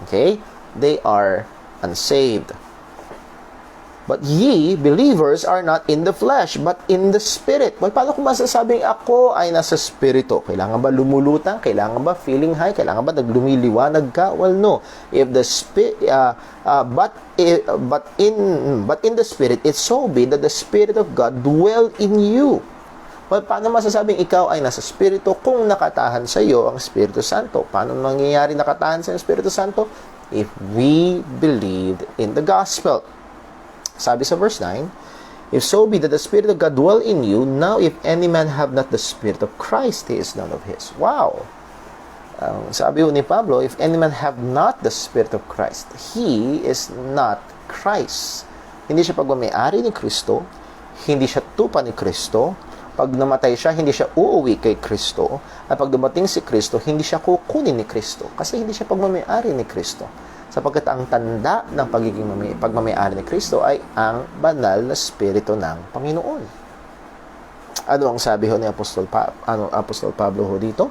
Okay? They are unsaved. But ye, believers, are not in the flesh, but in the Spirit. Well, paano kung masasabing ako ay nasa Spirito? Kailangan ba lumulutang? Kailangan ba feeling high? Kailangan ba naglumiliwanag ka? Well, no. If the but in the Spirit, it so be that the Spirit of God dwell in you. Well, paano masasabing ikaw ay nasa Spirito kung nakatahan sa iyo ang Espiritu Santo? Paano mangyayari nakatahan sa Espiritu Santo? If we believed in the gospel. Sabi sa verse 9, if so be that the Spirit of God dwell in you, now if any man have not the Spirit of Christ, he is none of his. Wow! Sabi ni Pablo, if any man have not the Spirit of Christ, he is not Christ. Hindi siya pagmamayari ni Kristo, hindi siya tupa ni Kristo. Pag namatay siya, hindi siya uuwi kay Kristo. At pag dumating si Kristo, hindi siya kukunin ni Kristo. Kasi hindi siya pagmamayari ni Kristo. Sapagkat ang tanda ng pagmamayari ni Kristo ay ang banal na Espiritu ng Panginoon. Ano ang sabi ho ni Apostol Pablo ho dito?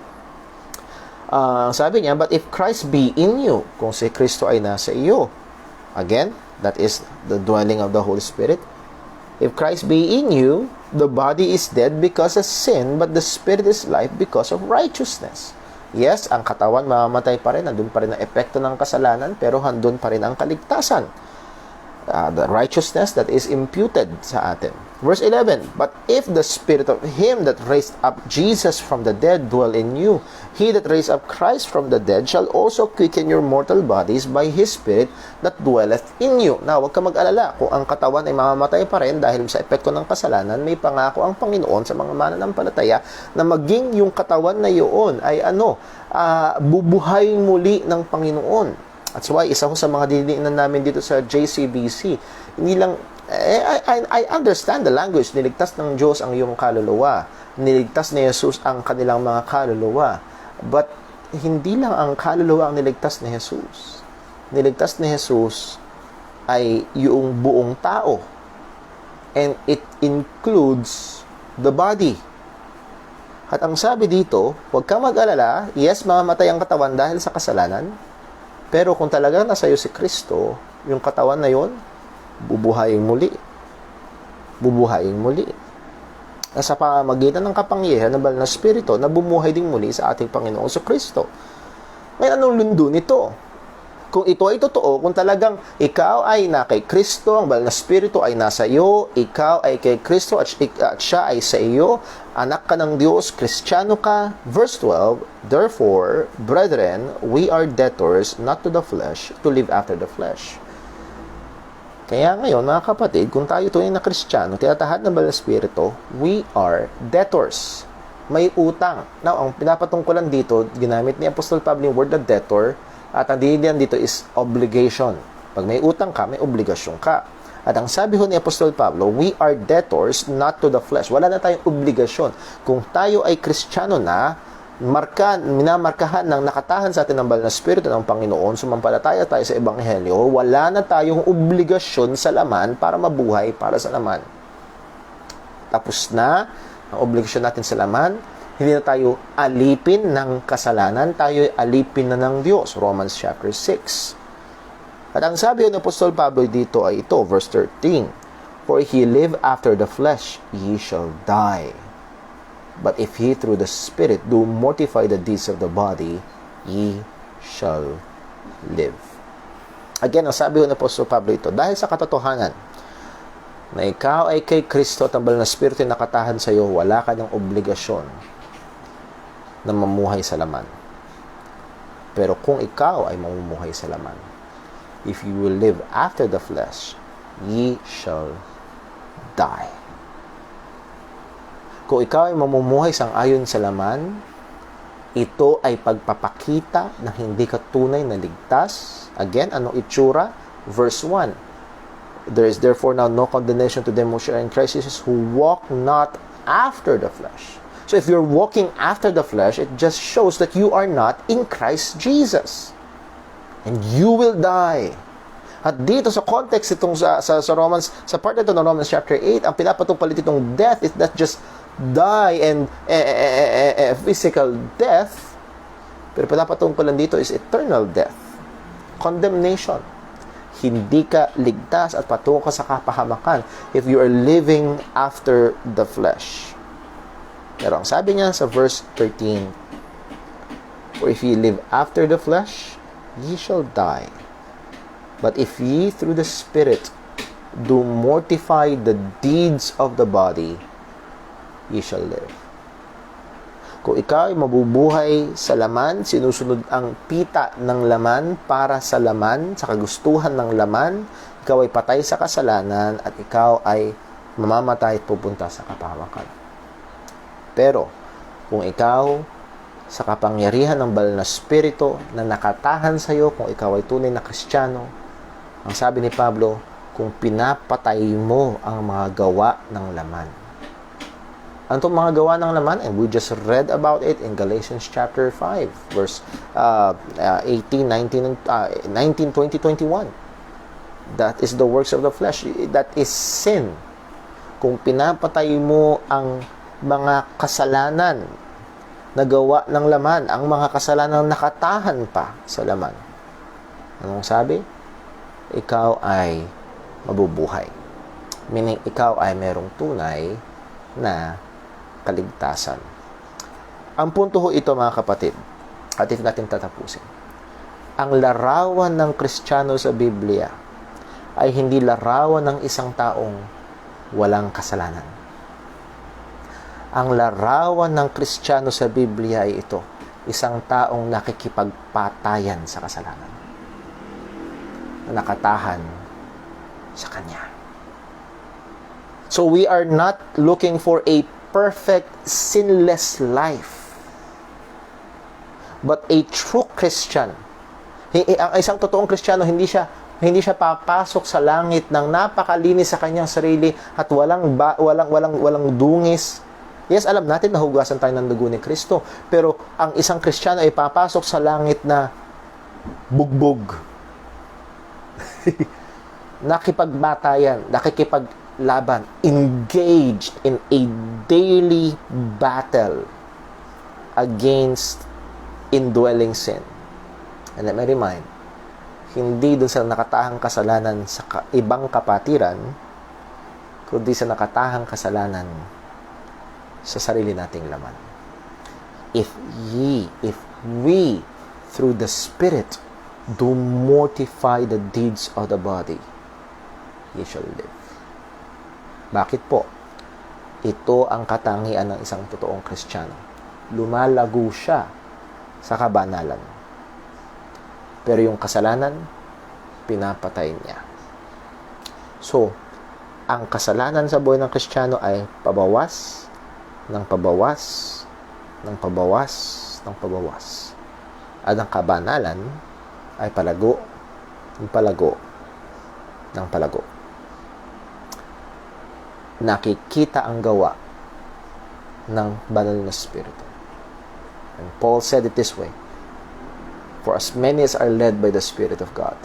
Sabi niya, but if Christ be in you, kung si Kristo ay nasa iyo, again, that is the dwelling of the Holy Spirit. If Christ be in you, the body is dead because of sin, but the Spirit is life because of righteousness. Yes, ang katawan mamamatay pa rin, nandun pa rin ang epekto ng kasalanan, pero handun pa rin ang kaligtasan. The righteousness that is imputed sa atin. Verse 11, but if the Spirit of Him that raised up Jesus from the dead dwell in you, He that raised up Christ from the dead shall also quicken your mortal bodies by His Spirit that dwelleth in you. Now, huwag ka mag-alala. Kung ang katawan ay mamamatay pa rin dahil sa epekto ng kasalanan, may pangako ang Panginoon sa mga mananampalataya na maging yung katawan na yun ay bubuhay muli ng Panginoon. That's why isa ko sa mga dinidinan namin dito sa JCBC, hindi lang I understand the language. Niligtas ng Diyos ang iyong kaluluwa. Niligtas ni Jesus ang kanilang mga kaluluwa. But hindi lang ang kaluluwa ang niligtas ni Jesus. Niligtas ni Jesus ay yung buong tao. And it includes the body. At ang sabi dito, huwag kang mag-alala, yes, mamamatay ang katawan dahil sa kasalanan, pero kung talagang nasa iyo si Kristo, yung katawan na yon, bubuhayin muli. Bubuhayin muli. Sa pamamagitan ng kapangyarihan ng banal na Espiritu na bumuhay din muli sa ating Panginoong Kristo. Ngayon, anong lundo nito? Kung ito ay totoo, kung talagang ikaw ay na kay Kristo, ang banal na Espiritu ay nasa iyo, ikaw ay kay Kristo at siya ay sa iyo, anak ka ng Diyos, Kristiyano ka. Verse 12, therefore, brethren, we are debtors not to the flesh, to live after the flesh. Kaya ngayon, mga kapatid, kung tayo tunay na Kristiyano, tinatahad ng banal na Espiritu, we are debtors. May utang. Now, ang pinapatungkulan dito, ginamit ni Apostol Pablo yung word na debtor, at ang diyan dito is obligation. Pag may utang ka, may obligasyon ka. At ang sabi ho ni Apostol Pablo, we are debtors not to the flesh. Wala na tayong obligasyon. Kung tayo ay Kristiyano na, minamarkahan ng nakatahan sa atin ng banal na Espiritu ng Panginoon, sumampalataya tayo sa Ebanghelyo, wala na tayong obligasyon sa laman para mabuhay para sa laman. Tapos na ang obligasyon natin sa laman. Hindi na tayo alipin ng kasalanan, tayo ay alipin na ng Diyos. Romans chapter 6. At ang sabi ng Apostol Pablo dito ay ito, verse 13. For if ye live after the flesh, ye shall die. But if ye through the Spirit do mortify the deeds of the body, ye shall live. Again, ang sabi ng Apostol Pablo ito, dahil sa katotohanan na ikaw ay kay Kristo at ang banal na Espiritu na nakatahan sa iyo, wala ka ng obligasyon na mamuhay sa laman. Pero kung ikaw ay mamumuhay sa laman, if you will live after the flesh, ye shall die. Kung ikaw ay mamumuhay sang-ayon sa laman, ito ay pagpapakita na hindi ka tunay na ligtas. Again, anong itsura? Verse 1. There is therefore now no condemnation to them which are in Christ Jesus, who walk not after the flesh. So if you're walking after the flesh, it just shows that you are not in Christ Jesus. And you will die. At dito sa context itong sa Romans, sa part ito ng Romans chapter 8, ang pinapatungkol itong death is not just die and physical death, pero pinapatungkolan dito is eternal death. Condemnation. Hindi ka ligtas at patungo ka sa kapahamakan if you are living after the flesh. Pero ang sabi niya sa verse 13, for if ye live after the flesh, ye shall die. But if ye through the Spirit do mortify the deeds of the body, ye shall live. Kung ikaw ay mabubuhay sa laman, sinusunod ang pita ng laman para sa laman, sa kagustuhan ng laman, ikaw ay patay sa kasalanan at ikaw ay mamamatay at pupunta sa kapahamakan. Pero, kung ikaw sa kapangyarihan ng banal na Espiritu na nakatahan sa iyo, kung ikaw ay tunay na Kristiyano, ang sabi ni Pablo, kung pinapatay mo ang mga gawa ng laman. Ano itong mga gawa ng laman? And we just read about it in Galatians chapter 5, verse 18, 19, 20, 21. That is the works of the flesh. That is sin. Kung pinapatay mo ang mga kasalanan na gawa ng laman, ang mga kasalanan nakatahan pa sa laman. Anong sabi? Ikaw ay mabubuhay. Meaning, ikaw ay merong tunay na kaligtasan. Ang punto ho ito, mga kapatid, at if natin tatapusin, ang larawan ng Kristiyano sa Biblia ay hindi larawan ng isang taong walang kasalanan. Ang larawan ng Kristiyano sa Biblia ay ito, isang taong nakikipagpatayan sa kasalanan, na nakatahan sa Kanya. So we are not looking for a perfect, sinless life, but a true Christian. Ang isang totoong Kristiyano, hindi siya Hindi siya papasok sa langit ng napakalinis sa kanyang sarili at walang dungis. Yes, alam natin na hugasan tayo ng dugo ni Kristo. Pero ang isang Kristiyano ay papasok sa langit na bugbog. Nakipagbatayan, nakikipaglaban, engaged in a daily battle against indwelling sin. And let me remind, hindi dun sa nakatahang kasalanan sa ibang kapatiran, kundi sa nakatahang kasalanan sa sarili nating laman. If we, through the Spirit, do mortify the deeds of the body, ye shall live. Bakit po? Ito ang katangian ng isang totoong Kristiyano. Lumalago siya sa kabanalan. Pero yung kasalanan, pinapatay niya. So, ang kasalanan sa buhay ng Kristiyano ay pabawas, ng pabawas, ng pabawas, ng pabawas. At ang kabanalan ay palago, ng palago, ng palago. Nakikita ang gawa ng banal na Espiritu. And Paul said it this way, for as many as are led by the Spirit of God,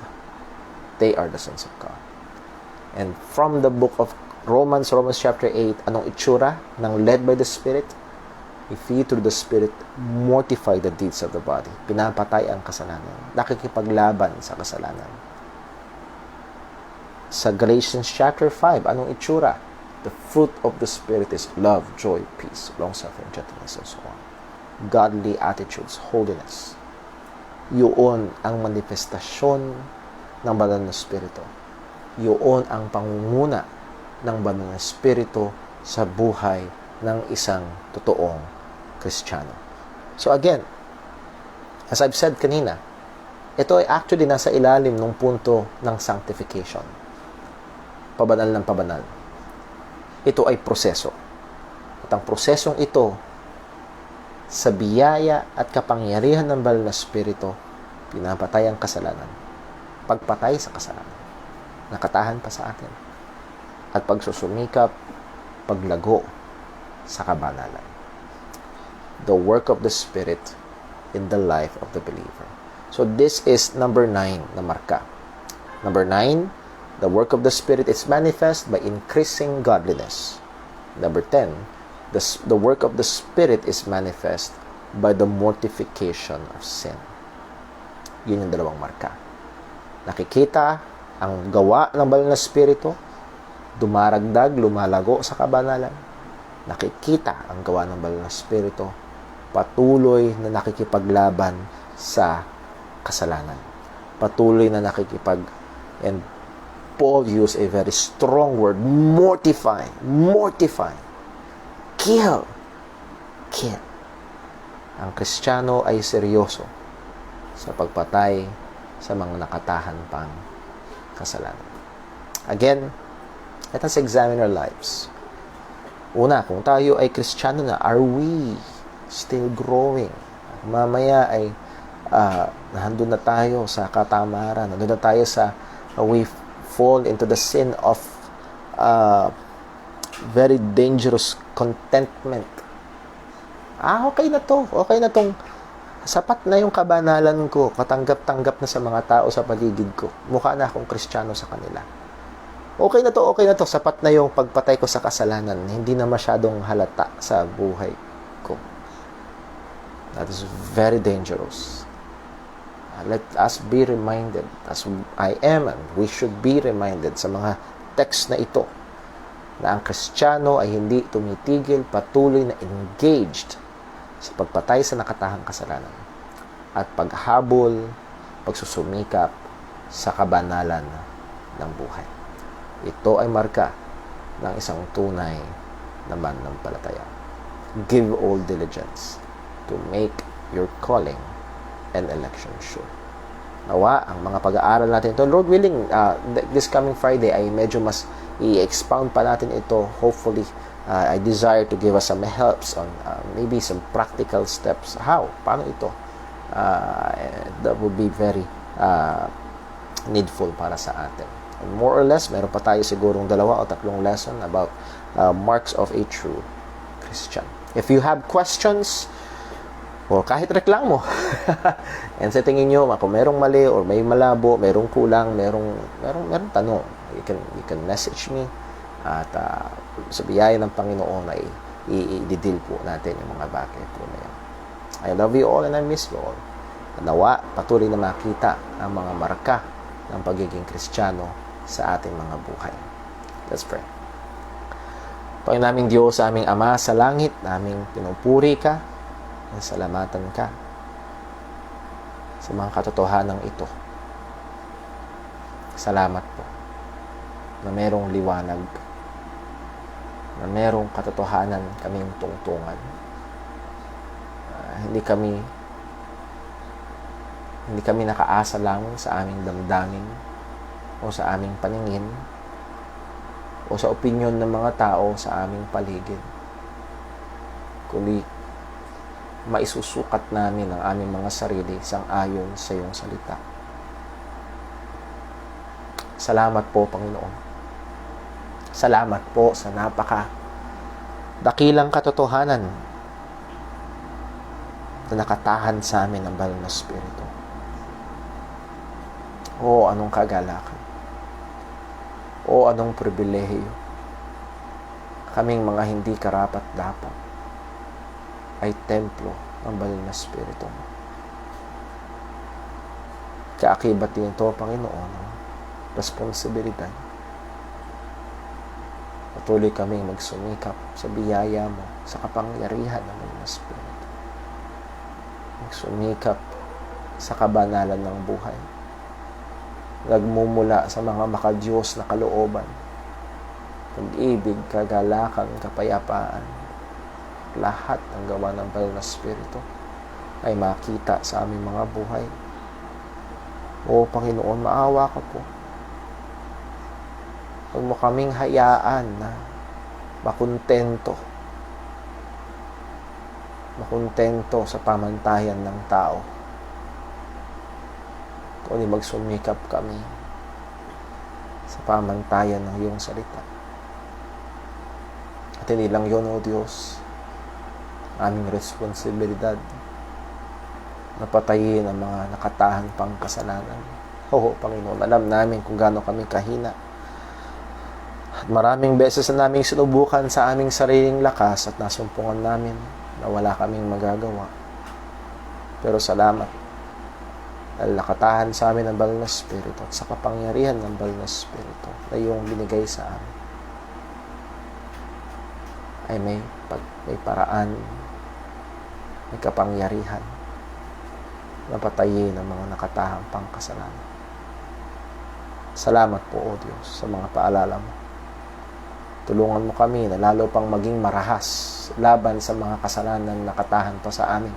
they are the sons of God. And from the book of Romans chapter 8, anong itsura ng led by the Spirit? If you through the Spirit mortify the deeds of the body, pinapatay ang kasalanan, nakikipaglaban sa kasalanan. Sa Galatians chapter 5, anong itsura? The fruit of the Spirit is love, joy, peace, long-suffering, gentleness, and so on. Godly attitudes, holiness. Yun ang manifestasyon ng banal na Espiritu. Yun ang pangunguna ng banal na Espiritu sa buhay ng isang totoong Kristiyano. So again, as I've said kanina, ito ay actually nasa ilalim ng punto ng sanctification. Pabanal ng pabanal. Ito ay proseso. At ang prosesong ito, sa biyaya at kapangyarihan ng banal na Espiritu, pinapatay ang kasalanan. Pagpatay sa kasalanan, nakatahan pa sa atin. At pagsusumikap, paglago sa kabanalan. The work of the Spirit in the life of the believer. So this is number 9 na marka. Number 9, the work of the Spirit is manifest by increasing godliness. Number 10, the work of the Spirit is manifest by the mortification of sin. Yun yung dalawang marka. Nakikita ang gawa ng banal na Espiritu, dumaragdag, lumalago sa kabanalan. Nakikita ang gawa ng banal na Espiritu, patuloy na nakikipaglaban sa kasalanan. Patuloy na and Paul used a very strong word, mortify. Kill. Ang Kristiyano ay seryoso sa pagpatay sa mga nakatahan pang kasalanan. Again, let us examine our lives. Una, kung tayo ay Kristiyano na, are we still growing? Mamaya ay nandun na tayo sa katamaran, nandun na tayo sa we fall into the sin of very dangerous contentment. Okay na to. Okay na tong sapat na yung kabanalan ko. Katanggap-tanggap na sa mga tao sa paligid ko. Mukha na akong Kristiyano sa kanila. Okay na to. Sapat na yung pagpatay ko sa kasalanan. Hindi na masyadong halata sa buhay ko. That is very dangerous. Let us be reminded, as I am and we should be reminded sa mga text na ito, na ang Kristiyano ay hindi tumitigil, patuloy na engaged sa pagpatay sa nakatahang kasalanan at paghabol, pagsusumikap sa kabanalan ng buhay. Ito ay marka ng isang tunay na mananampalataya. Give all diligence to make your calling and election sure. Nawa, ang mga pag-aaral natin ito, Lord willing, this coming Friday ay medyo mas i-expound pa natin ito. Hopefully, I desire to give us some helps on maybe some practical steps. How? Paano ito? That would be very needful para sa atin. And more or less, meron pa tayo sigurong 2 o 3 lesson about marks of a true Christian. If you have questions, o kahit reklamo, and sa tingin nyo, kung merong mali, or may malabo, merong kulang, merong tanong, you can message me, at sa biyaya ng Panginoon ay i-deal po natin yung mga bagay po na yan. I love you all and I miss you all. Nawa, patuloy na makita ang mga marka ng pagiging Kristiyano sa ating mga buhay. Let's pray. Panginoon naming Diyos, sa aming Ama sa langit, naming pinupuri ka, salamatan ka sa mga katotohanan ito. Salamat po na merong liwanag, na merong katotohanan kaming tungtungan. Hindi kami nakaasa lang sa aming damdamin o sa aming paningin o sa opinyon ng mga tao sa aming paligid, kundi maisusukat namin ang aming mga sarili sang-ayon sa iyong salita. Salamat po, Panginoon. Salamat po sa dakilang katotohanan na nakatahan sa amin ng banal na Espiritu. O anong kagalakan. O anong pribilehiyo. Kaming mga hindi karapat-dapat ay templo ng banal na Espiritu mo. Kaakibat din ito, Panginoon, responsibilidad. Patuloy kaming magsumikap sa biyaya mo, sa kapangyarihan ng banal na Espiritu. Magsumikap sa kabanalan ng buhay. Nagmumula sa mga makadiyos na kalooban, pag-ibig, kagalakan, kapayapaan, lahat ng gawa ng banal na Espiritu ay makita sa aming mga buhay. O Panginoon, maawa ka po. Huwag mo kaming hayaan na makontento sa pamantayan ng tao. Kundi magsumikap kami sa pamantayan ng iyong salita. At hindi lang yun, O Diyos, aming responsibilidad na patayin ang mga nakatahan pang kasalanan. Oo, Panginoon, alam namin kung gaano kami kahina. At maraming beses na naming sinubukan sa aming sariling lakas at nasumpungan namin na wala kaming magagawa. Pero salamat dahil nakatahan sa amin ang banal na Espiritu at sa kapangyarihan ng banal na Espiritu na iyong binigay sa amin ay may paraan, may kapangyarihan na patayin ang mga nakatahang pangkasalanan. Salamat po, O Diyos, sa mga paalala mo. Tulungan mo kami na lalo pang maging marahas laban sa mga kasalanan na nakatahan pa sa amin.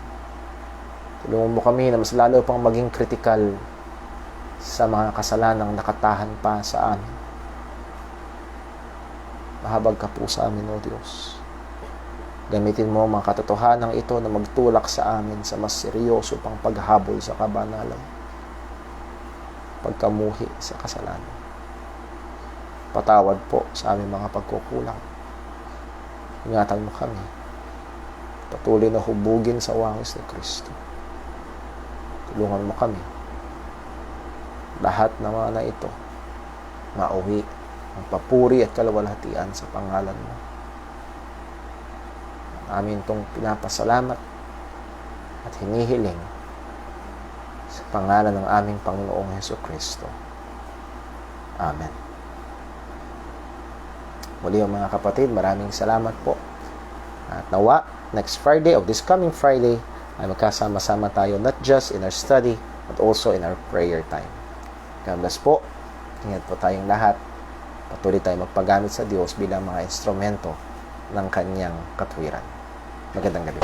Tulungan mo kami na mas lalo pang maging kritikal sa mga kasalanang nakatahan pa sa amin. Mahabag ka po sa amin, O Diyos. Gamitin mo ang mga katotohanan ito na magtulak sa amin sa mas seryoso pang paghabol sa kabanalan, pagkamuhi sa kasalanan. Patawad po sa aming mga pagkukulang. Ingatan mo kami. Patuloy na hubugin sa wangis ni Kristo. Tulungan mo kami. Lahat ng mga na ito, mauwi ang papuri at kalawalhatian sa pangalan mo. Amin itong pinapasalamat at hinihiling sa pangalan ng aming Panginoong Hesukristo. Amen. Muli mga kapatid, maraming salamat po. At nawa, next Friday of this coming Friday, ay magkasama-sama tayo not just in our study, but also in our prayer time. God bless po. Ingat po tayong lahat. Patuloy tayong magpagamit sa Diyos bilang mga instrumento ng kanyang katwiran. Magandang gabi.